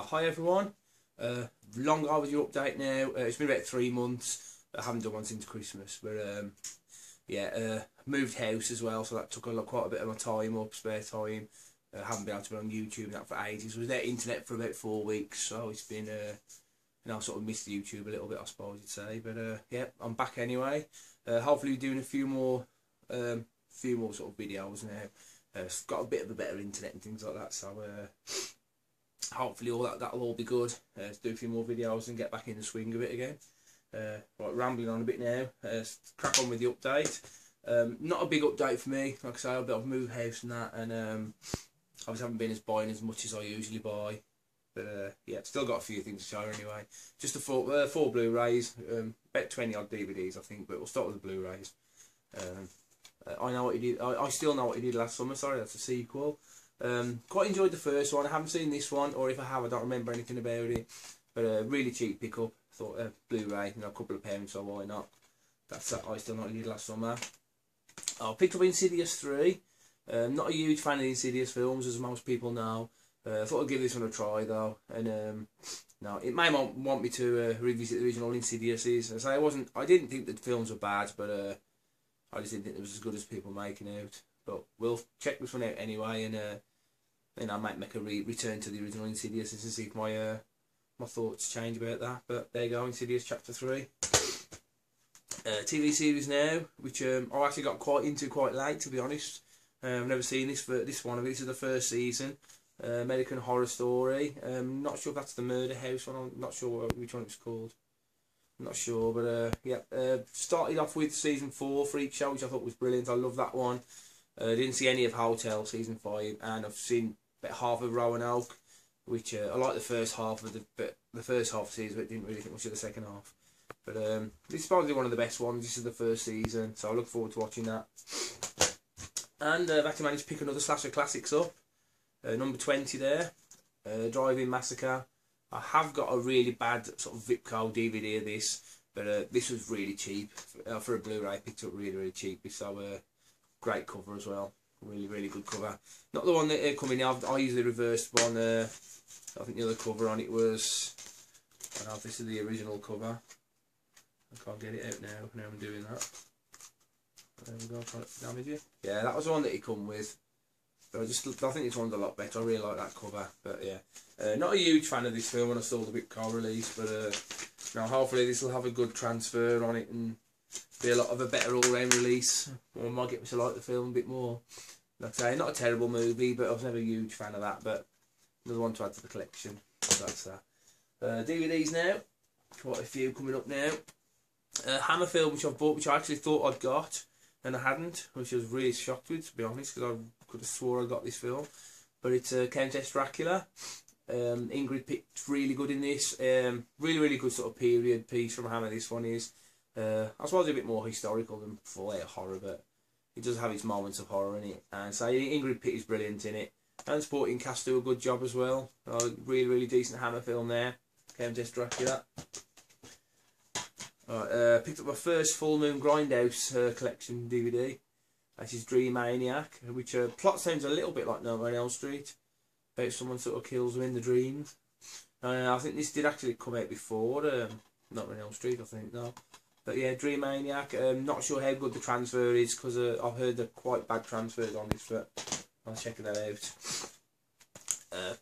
Hi everyone, long overdue update now. It's been about 3 months. I haven't done one since Christmas, but moved house as well, so that took quite a bit of my time up, spare time. Haven't been able to be on YouTube and that for ages. Was without internet for about 4 weeks, so it's been sort of missed YouTube a little bit, I suppose you'd say. But yeah, I'm back anyway. Hopefully doing a few more sort of videos now. Got a bit of a better internet and things like that, so hopefully that'll all be good. Do a few more videos and get back in the swing of it again. Right, rambling on a bit now. Crack on with the update. Not a big update for me. Like I say, I've moved house and that, and obviously haven't been buying as much as I usually buy. But yeah, still got a few things to show anyway. Just the four Blu-rays, about 20 odd DVDs I think, but we'll start with the Blu-rays. I know what he did. I still know what he did last summer. Sorry, that's a sequel. Quite enjoyed the first one. I haven't seen this one, or if I have, I don't remember anything about it. But really cheap pickup. Thought Blu-ray, a couple of pounds, so why not? That's that. I still know what he did last summer. I picked up Insidious 3. Not a huge fan of the Insidious films, as most people know. I thought I'd give this one a try though, and no, it may want me to revisit the original Insidiouses. As I didn't think the films were bad, but I just didn't think it was as good as people making out. But we'll check this one out anyway, and then I might make a return to the original Insidious and see if my my thoughts change about that. But there you go, Insidious Chapter 3. TV series now, which I actually got quite into quite late, to be honest. I've never seen this one of it. This is the first season. American Horror Story. Not sure if that's the Murder House one. I'm not sure which one it was called. I'm not sure, but yeah. Started off with season 4, Freak Show, which I thought was brilliant. I love that one. Didn't see any of Hotel season 5, and I've seen about half of Roanoke, which I like the first half of the first half of the season, but didn't really think much of the second half. But this is probably one of the best ones. This is the first season, so I look forward to watching that. And I've actually managed to pick another slasher classics up. Number 20 there, Drive-In Massacre. I have got a really bad sort of Vipco DVD of this, but this was really cheap for a Blu-ray. Picked up really cheap. So great cover as well, really good cover. Not the one that come in. I used the reversed one. I think the other cover on it was. I don't know if this is the original cover. I can't get it out now. Now I'm doing that. There we go. Trying to damage it. Yeah, that was the one that he come with. But I think this one's a lot better. I really like that cover. But yeah, not a huge fan of this film when I saw the Vipco release. But now hopefully this will have a good transfer on it and be a lot of a better all-round release. Or might get me to like the film a bit more. Like I say, not a terrible movie, but I was never a huge fan of that. But another one to add to the collection. So that's that. DVDs now. Quite a few coming up now. Hammerfield, which I've bought, which I actually thought I'd got, and I hadn't, which I was really shocked with, to be honest, because I could have swore I got this film. But it's Countess Dracula. Ingrid Pitt's really good in this. Really good sort of period piece from Hammer. This one is. I suppose a bit more historical than full-out horror, but it does have its moments of horror in it. And so Ingrid Pitt is brilliant in it. And the supporting cast do a good job as well. Really decent Hammer film there. Countess Dracula. Picked up my first Full Moon Grindhouse collection DVD. This is Maniac, which plot sounds a little bit like Nightmare on Elm Street, about someone sort of kills them in the dreams. I think this did actually come out before Nightmare on Elm Street, I think, no. But yeah, Maniac. Not sure how good the transfer is, because I've heard they're quite bad transfers on this, but I'll check that out.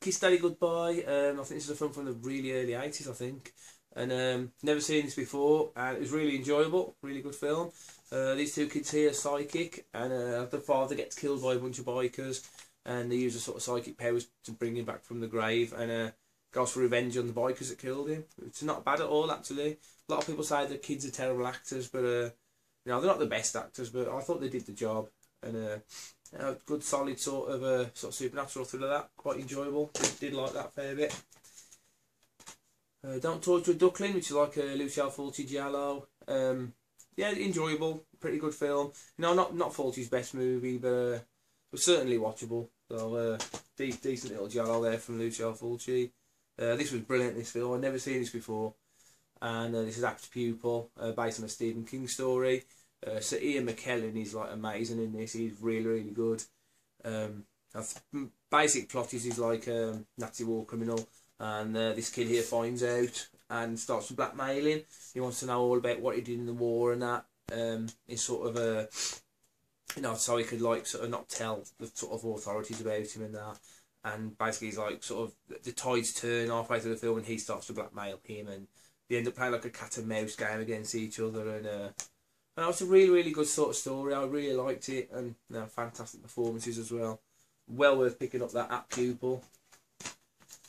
Kiss Daddy Goodbye. I think this is a film from the really early 80s, I think. And never seen this before, and it was really enjoyable, really good film. These two kids here are psychic, and the father gets killed by a bunch of bikers, and they use a sort of psychic powers to bring him back from the grave, and goes for revenge on the bikers that killed him. It's not bad at all, actually. A lot of people say the kids are terrible actors, but you know, they're not the best actors, but I thought they did the job. And a good solid sort of supernatural thriller, that quite enjoyable. Did like that fair bit. Don't Torture a Duckling, which is like a Lucio Fulci giallo. Yeah, enjoyable, pretty good film. No, not Fulci's best movie, but certainly watchable. So decent little giallo there from Lucio Fulci. This was brilliant. This film, I'd never seen this before, and this is Apt Pupil, based on a Stephen King story. So Ian McKellen is like amazing in this. He's really good. Basic plot is he's like a Nazi war criminal, and this kid here finds out and starts blackmailing. He wants to know all about what he did in the war and that. It's sort of a, you know, so he could like sort of not tell the sort of authorities about him and that. And basically he's like sort of, the tides turn halfway through the film and he starts to blackmail him, and they end up playing like a cat and mouse game against each other. And it's a really, really good sort of story. I really liked it, and you know, fantastic performances as well. Well worth picking up that app Pupil.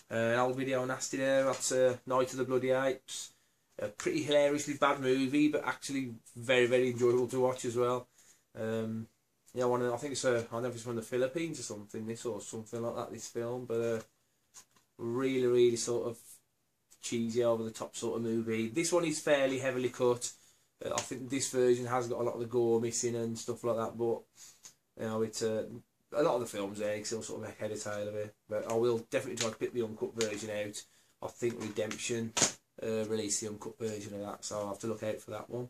An old video nasty there, that's Night of the Bloody Apes. A pretty hilariously bad movie, but actually very, very enjoyable to watch as well. Yeah, I think it's I don't know if it's from the Philippines or something, this or something like that, this film, but really, really sort of cheesy, over the top sort of movie. This one is fairly heavily cut. I think this version has got a lot of the gore missing and stuff like that, but you know, it's a lot of the films there, you still sort of make head or tail of it. But I will definitely try to pick the uncut version out. I think Redemption released the uncut version of that, so I'll have to look out for that one.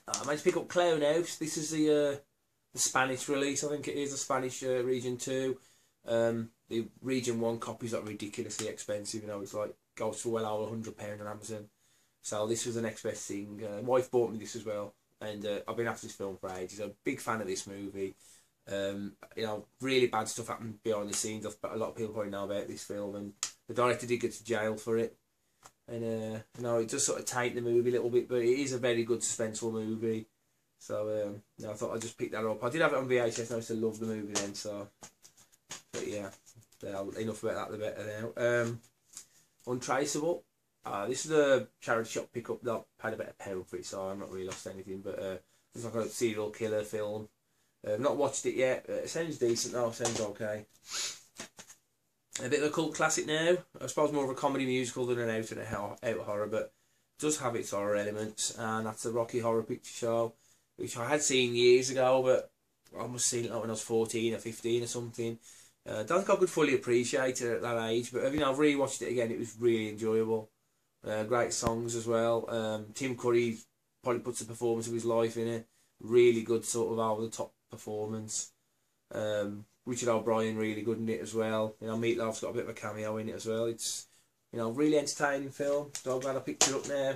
I managed to pick up Clown House. This is the Spanish release, I think it is, the Spanish region 2. The region 1 copies are ridiculously expensive, you know, it's like, goes for well over £100 on Amazon. So this was the next best thing. My wife bought me this as well, and I've been after this film for ages. I'm a big fan of this movie. You know, really bad stuff happened behind the scenes. A lot of people probably know about this film, and the director did go to jail for it. And you know, it does sort of taint the movie a little bit, but it is a very good suspenseful movie. So you know, I thought I'd just pick that up. I did have it on VHS, and I used to love the movie then. So, but yeah, enough about that. The better now. Untraceable. This is a charity shop pickup that I paid about £1 for it, so I'm not really lost anything. But it's like a serial killer film. I've not watched it yet. It sounds decent though. Sounds okay. A bit of a cult classic now. I suppose more of a comedy musical than an out horror, but it does have its horror elements. And that's the Rocky Horror Picture Show, which I had seen years ago, but I must have seen it like when I was 14 or 15 or something. Don't think I could fully appreciate it at that age, but you know, I've rewatched it again. It was really enjoyable. Great songs as well. Tim Curry probably puts the performance of his life in it. Really good sort of over the top performance. Richard O'Brien really good in it as well. You know, Meatloaf's got a bit of a cameo in it as well. It's, you know, really entertaining film. So I'm glad I picked it up now.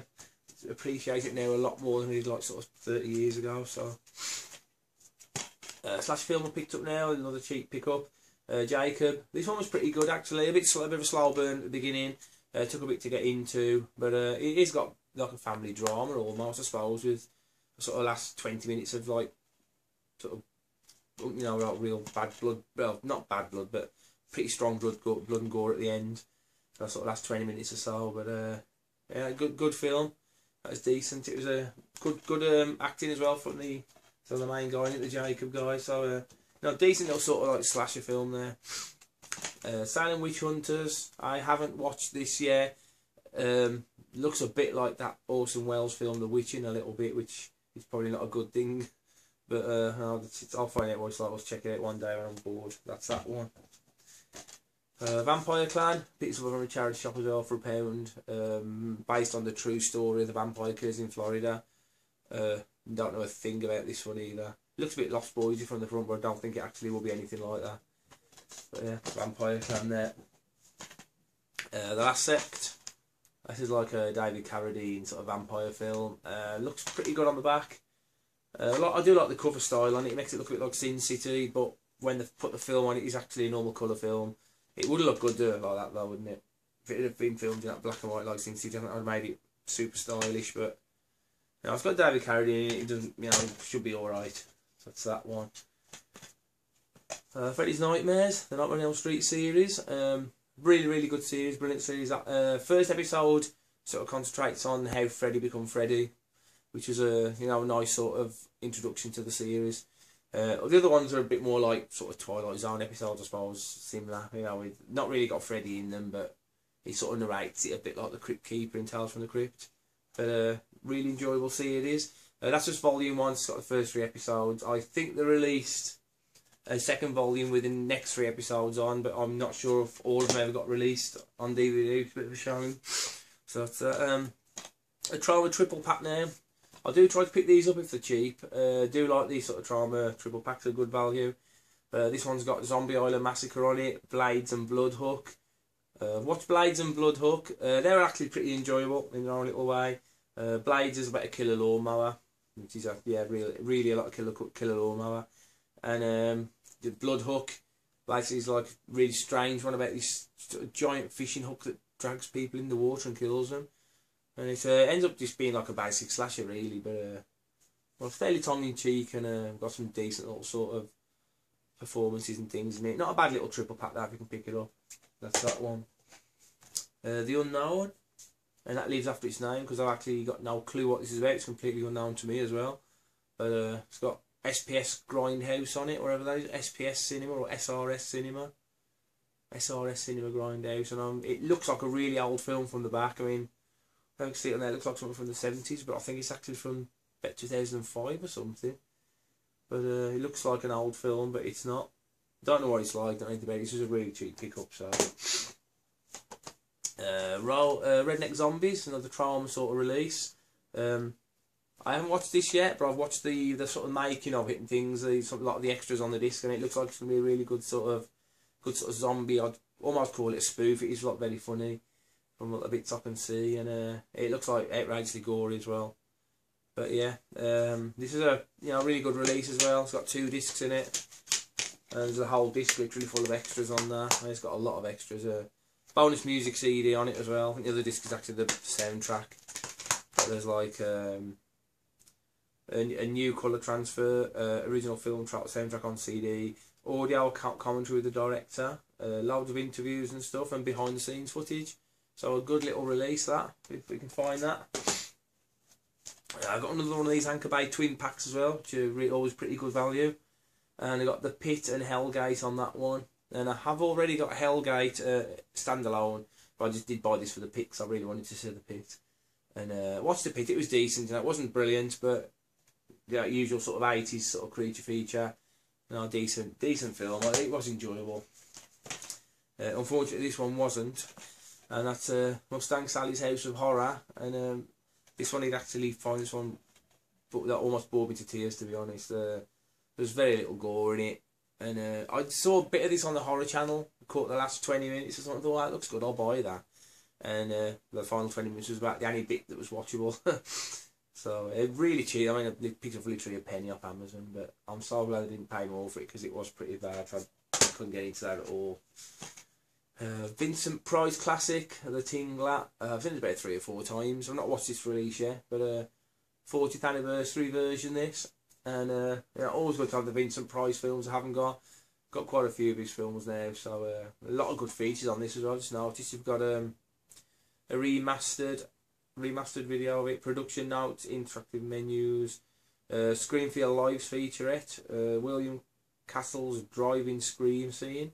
Appreciate it now a lot more than I did like sort of 30 years ago. So slash film I picked up now, another cheap pickup. Jacob. This one was pretty good actually. A bit of a slow burn at the beginning. Took a bit to get into, but it has got like a family drama almost, I suppose, with sort of last 20 minutes of like sort of, you know, like real bad blood. Well, not bad blood, but pretty strong blood and gore at the end. So sort of last 20 minutes or so. But yeah, good film. That was decent. It was a good acting as well from the main guy in it, the Jacob guy. So you know, decent little sort of like slasher film there. Silent Witch Hunters. I haven't watched this yet. Looks a bit like that Orson Welles film, The Witching, a little bit, which is probably not a good thing. But I'll find out what it's like. I'll check it out one day when I'm bored. That's that one. Vampire Clan. Picked up from a charity shop as well for £1. Based on the true story of the vampire killers in Florida. Don't know a thing about this one either. Looks a bit Lost Boysy from the front, but I don't think it actually will be anything like that. But yeah, Vampire Clan there. The Last Sect. This is like a David Carradine sort of vampire film. Looks pretty good on the back. I do like the cover style on it. It makes it look a bit like Sin City, but when they put the film on it, it's actually a normal colour film. It would look good like that though, wouldn't it? If it had been filmed in that black and white like Sin City, I think I would have made it super stylish. But you know, it's got David Carradine in it. It doesn't, you know, it should be alright. So that's that one. Freddys Nightmares, the Nightmare on Elm Street series. Really, really good series, brilliant series. First episode sort of concentrates on how Freddy become Freddy, which is a, you know, nice sort of introduction to the series. The other ones are a bit more like sort of Twilight Zone episodes, I suppose, similar. You know, we've not really got Freddy in them, but he sort of narrates it a bit like the Crypt Keeper in Tales from the Crypt. But really enjoyable series. That's just volume 1. It's got the first 3 episodes. I think they released a second volume with the next 3 episodes on, but I'm not sure if all of them ever got released on DVD. It's a bit of a shame. So that's a Trauma triple pack now. I do try to pick these up if they're cheap. Do like these sort of Trauma triple packs, are good value. This one's got Zombie Island Massacre on it, Blades and Bloodhook, Watched Blades and Bloodhook. They were actually pretty enjoyable in their own little way. Blades is about a killer lawnmower, which is really a lot of killer lawnmower. And the Bloodhook basically is like a really strange one about this giant fishing hook that drags people in the water and kills them. And it ends up just being like a basic slasher really, but well, fairly tongue in cheek and got some decent little sort of performances and things in it. Not a bad little triple pack there if you can pick it up. That's that one. The Unknown, and that leaves after its name because I've actually got no clue what this is about. It's completely unknown to me as well. But it's got SPS Grindhouse on it, wherever that is. SPS Cinema or SRS Cinema. SRS Cinema Grindhouse, and it looks like a really old film from the back. I mean, I can see it on there. It looks like something from the 70s, but I think it's actually from about 2005 or something. But it looks like an old film, but it's not. Don't know what it's like. Don't know anything about it. This is a really cheap pickup. So, Redneck Zombies, another trauma sort of release. I haven't watched this yet, but I've watched the sort of making of it and things. A lot of the extras on the disc, and it looks like it's gonna be a really good sort of zombie. I'd almost call it a spoof. It is like very funny from the bits I can see, and it looks like outrageously gory as well. But yeah, this is a really good release as well. It's got 2 discs in it, and there's a whole disc literally full of extras on there. And it's got a lot of extras. Bonus music CD on it as well. I think the other disc is actually the soundtrack. But there's like a new colour transfer, original film soundtrack on CD, audio commentary with the director, loads of interviews and stuff, and behind the scenes footage. So a good little release that, if we can find that. I got another one of these Anchor Bay twin packs as well, which are always pretty good value. And I got the Pit and Hellgate on that one. And I have already got Hellgate standalone, but I just did buy this for the Pit because I really wanted to see the Pit. And watched the Pit, it was decent, and it wasn't brilliant, but usual sort of 80s sort of creature feature. Decent film. It was enjoyable. Unfortunately, this one wasn't, and that's Mustang Sally's House of Horror. And this one, he'd actually find this one, but that almost bored me to tears, to be honest. There's very little gore in it, and I saw a bit of this on the Horror Channel. Caught the last 20 minutes or something. I thought, that looks good, I'll buy that. And the final 20 minutes was about the only bit that was watchable. So really cheap. I mean, I picked up literally a penny off Amazon, but I'm so glad I didn't pay more for it because it was pretty bad. I couldn't get into that at all. Vincent Price Classic, The Tingler. I've seen it about 3 or 4 times. I've not watched this release yet, but 40th anniversary version this. And always good to have the Vincent Price films. I haven't got quite a few of his films now, so a lot of good features on this as well. I just noticed you've got a remastered video of it, production notes, interactive menus, Screamfield Lives featurette, William Castle's driving scream scene,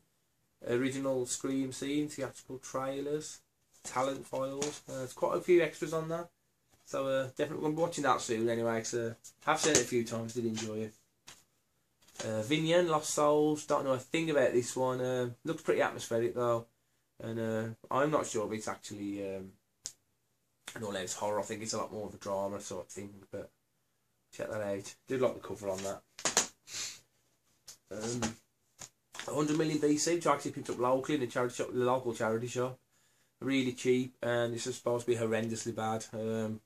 original scream scene, theatrical trailers, talent files. There's quite a few extras on that, so definitely going to be watching that soon anyway, because I've seen it a few times, did enjoy it. Vinian, Lost Souls, don't know a thing about this one. Looks pretty atmospheric though, and I'm not sure if it's actually an all-out horror. I think it's a lot more of a drama sort of thing, but check that out. Did like the cover on that. 100 million BC, which I actually picked up locally in the local charity shop. Really cheap, and this is supposed to be horrendously bad. The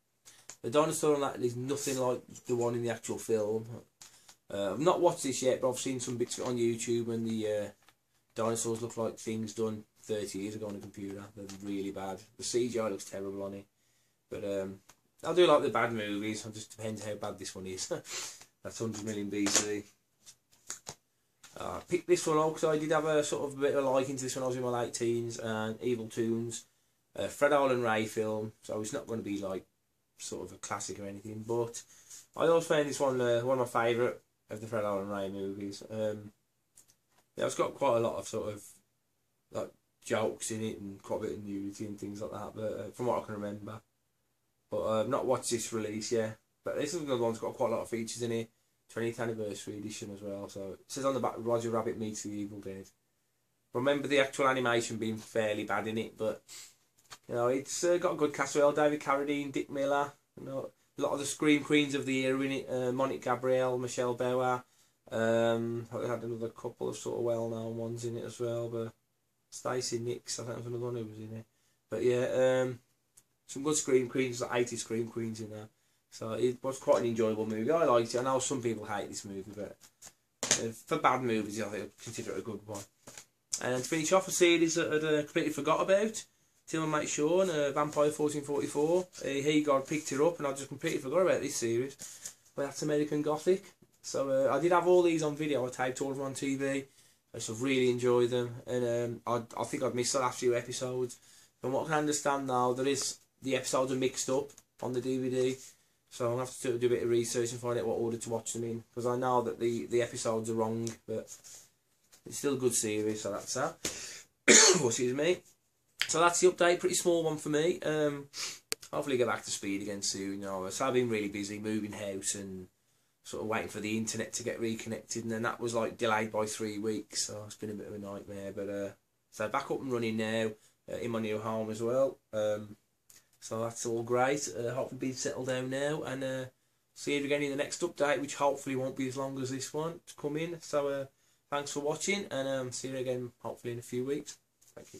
dinosaur on that is nothing like the one in the actual film. I've not watched this yet, but I've seen some bits of it on YouTube, and the dinosaurs look like things done 30 years ago on a computer. They're really bad. The CGI looks terrible on it. But I do like the bad movies. It just depends how bad this one is. That's 100 million BC. I picked this one up because I did have a sort of a bit of a liking to this when I was in my late teens. And Evil Toons, Fred and Ray film. So it's not going to be like sort of a classic or anything. But I always found this one one of my favourite of the Fred and Ray movies. Yeah, it's got quite a lot of sort of like jokes in it and quite a bit of nudity and things like that. But from what I can remember. But I've not watched this release yet. But this is another one's got quite a lot of features in it. 20th anniversary edition as well. So it says on the back, Roger Rabbit meets the Evil Dead. Remember the actual animation being fairly bad in it, but it's got a good cast as well. David Carradine, Dick Miller. A lot of the Scream Queens of the year in it. Monique Gabrielle, Michelle Bauer. I had another couple of sort of well-known ones in it as well. But Stacey Nicks, I think was another one who was in it. But yeah, some good Scream Queens, like 80 Scream Queens in there. So it was quite an enjoyable movie. I liked it. I know some people hate this movie, but for bad movies, I think I consider it a good one. And to finish off a series that I'd completely forgot about, till my mate Sean, Vampire 1444, he picked it up, and I just completely forgot about this series. But that's American Gothic. So I did have all these on video. I taped all of them on TV. I just really enjoyed them, and I think I've missed the last few episodes. From what I can understand now, the episodes are mixed up on the DVD. So I'm going to have to do a bit of research and find out what order to watch them in. Because I know that the episodes are wrong, but it's still a good series, so that's that. Excuse me. So that's the update, pretty small one for me. Hopefully get back to speed again soon. So I've been really busy moving house and sort of waiting for the internet to get reconnected. And then that was like delayed by 3 weeks, so it's been a bit of a nightmare. But so back up and running now, in my new home as well. So that's all great. Hopefully be settled down now, and see you again in the next update, which hopefully won't be as long as this one to come in. So thanks for watching, and see you again hopefully in a few weeks. Thank you.